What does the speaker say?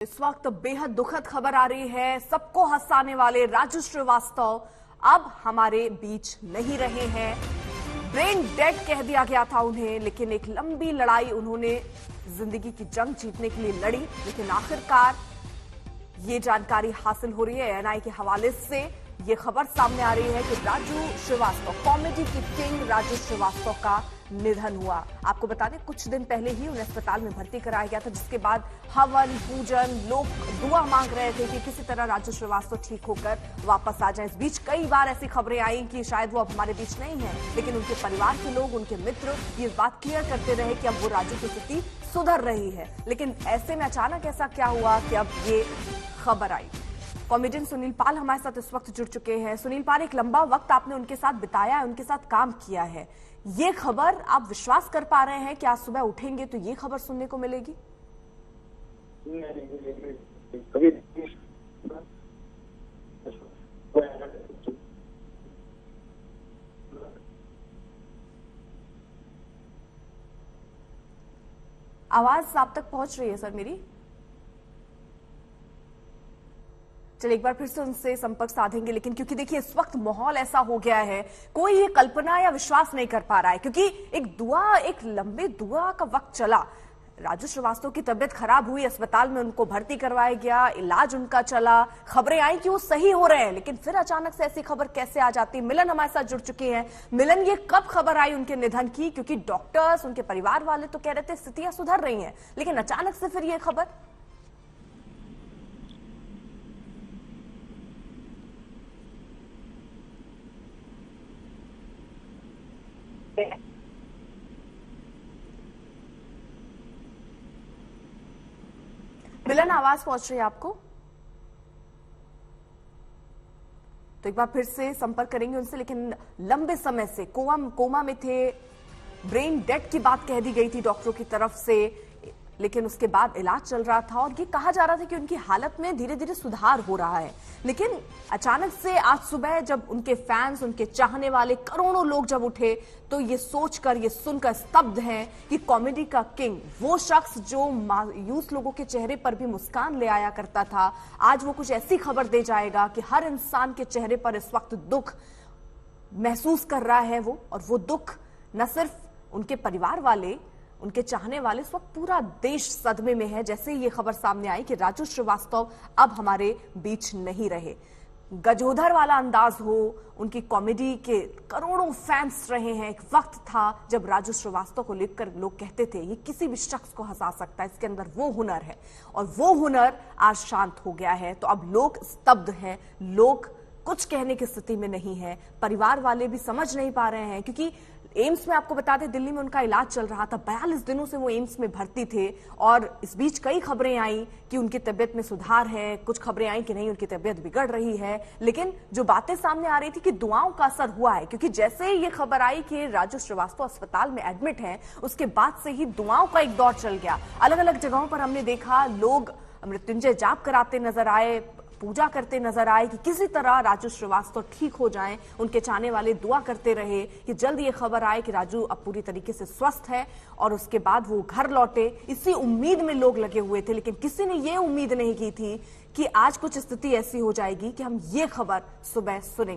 इस वक्त बेहद दुखद खबर आ रही है। सबको हंसाने वाले राजू श्रीवास्तव अब हमारे बीच नहीं रहे हैं। ब्रेन डेड कह दिया गया था उन्हें, लेकिन एक लंबी लड़ाई उन्होंने जिंदगी की जंग जीतने के लिए लड़ी। लेकिन आखिरकार ये जानकारी हासिल हो रही है एएनआई के हवाले से। ये खबर सामने आ रही है कि राजू श्रीवास्तव, कॉमेडी की किंग राजू श्रीवास्तव का निधन हुआ। आपको बता दें, कुछ दिन पहले ही उन्हें अस्पताल में भर्ती कराया गया था, जिसके बाद हवन पूजन, लोग दुआ मांग रहे थे कि किसी तरह राजू श्रीवास्तव ठीक होकर वापस आ जाए। इस बीच कई बार ऐसी खबरें आई कि शायद वो अब हमारे बीच नहीं है, लेकिन उनके परिवार के लोग, उनके मित्र ये बात क्लियर करते रहे कि अब वो राजू की स्थिति सुधर रही है। लेकिन ऐसे में अचानक ऐसा क्या हुआ कि अब ये खबर आई। कॉमेडियन सुनील पाल हमारे साथ इस वक्त जुड़ चुके हैं। सुनील पाल, एक लंबा वक्त आपने उनके साथ बिताया है, उनके साथ काम किया है। ये खबर आप विश्वास कर पा रहे हैं कि आज सुबह उठेंगे तो ये खबर सुनने को मिलेगी? आवाज आप तक पहुंच रही है सर मेरी? चलिए एक बार फिर से उनसे संपर्क साधेंगे, लेकिन क्योंकि देखिए इस वक्त माहौल ऐसा हो गया है, कोई ये कल्पना या विश्वास नहीं कर पा रहा है। क्योंकि एक लंबे दुआ का वक्त चला। राजू श्रीवास्तव की तबीयत खराब हुई, अस्पताल में उनको भर्ती करवाया गया, इलाज उनका चला, खबरें आई कि वो सही हो रहे हैं, लेकिन फिर अचानक से ऐसी खबर कैसे आ जाती। मिलन हमारे साथ जुड़ चुके हैं। मिलन, ये कब खबर आई उनके निधन की? क्योंकि डॉक्टर्स, उनके परिवार वाले तो कह रहे थे स्थितियां सुधर रही हैं, लेकिन अचानक से फिर ये खबर। मिलन, आवाज पहुंच रही है आपको? तो एक बार फिर से संपर्क करेंगे उनसे, लेकिन लंबे समय से कोमा में थे, ब्रेन डेड की बात कह दी गई थी डॉक्टरों की तरफ से, लेकिन उसके बाद इलाज चल रहा था और ये कहा जा रहा था कि उनकी हालत में धीरे धीरे सुधार हो रहा है। लेकिन अचानक से आज सुबह जब उनके फैंस, उनके चाहने वाले करोड़ों लोग जब उठे, तो ये सोचकर, ये सुनकर स्तब्ध हैं कि कॉमेडी का किंग, वो शख्स जो मायूस लोगों के चेहरे पर भी मुस्कान ले आया करता था, आज वो कुछ ऐसी खबर दे जाएगा कि हर इंसान के चेहरे पर इस वक्त दुख महसूस कर रहा है वो। और वो दुख न सिर्फ उनके परिवार वाले, उनके चाहने वाले, इस वक्त पूरा देश सदमे में है। जैसे ये खबर सामने आई कि राजू श्रीवास्तव अब हमारे बीच नहीं रहे। गजोधर वाला अंदाज हो, उनकी कॉमेडी के करोड़ों फैंस रहे हैं। एक वक्त था जब राजू श्रीवास्तव को लेकर लोग कहते थे ये किसी भी शख्स को हंसा सकता है, इसके अंदर वो हुनर है, और वो हुनर आज शांत हो गया है। तो अब लोग स्तब्ध हैं, लोग कुछ कहने की स्थिति में नहीं है। परिवार वाले भी समझ नहीं पा रहे हैं, क्योंकि एम्स में, आपको बता दें, दिल्ली में उनका इलाज चल रहा था। 42 दिनों से वो एम्स में भर्ती थे और इस बीच कई खबरें आई कि उनकी तबीयत में सुधार है, कुछ खबरें आई कि नहीं उनकी तबीयत बिगड़ रही है। लेकिन जो बातें सामने आ रही थी कि दुआओं का असर हुआ है, क्योंकि जैसे ही ये खबर आई कि राजू श्रीवास्तव अस्पताल में एडमिट हैं, उसके बाद से ही दुआओं का एक दौर चल गया। अलग अलग जगहों पर हमने देखा लोग मृत्युंजय जाप कराते नजर आए, पूजा करते नजर आए कि किसी तरह राजू श्रीवास्तव ठीक हो जाएं। उनके चाहने वाले दुआ करते रहे कि जल्द ये खबर आए कि राजू अब पूरी तरीके से स्वस्थ है और उसके बाद वो घर लौटे। इसी उम्मीद में लोग लगे हुए थे, लेकिन किसी ने ये उम्मीद नहीं की थी कि आज कुछ स्थिति ऐसी हो जाएगी कि हम ये खबर सुबह सुनेंगे।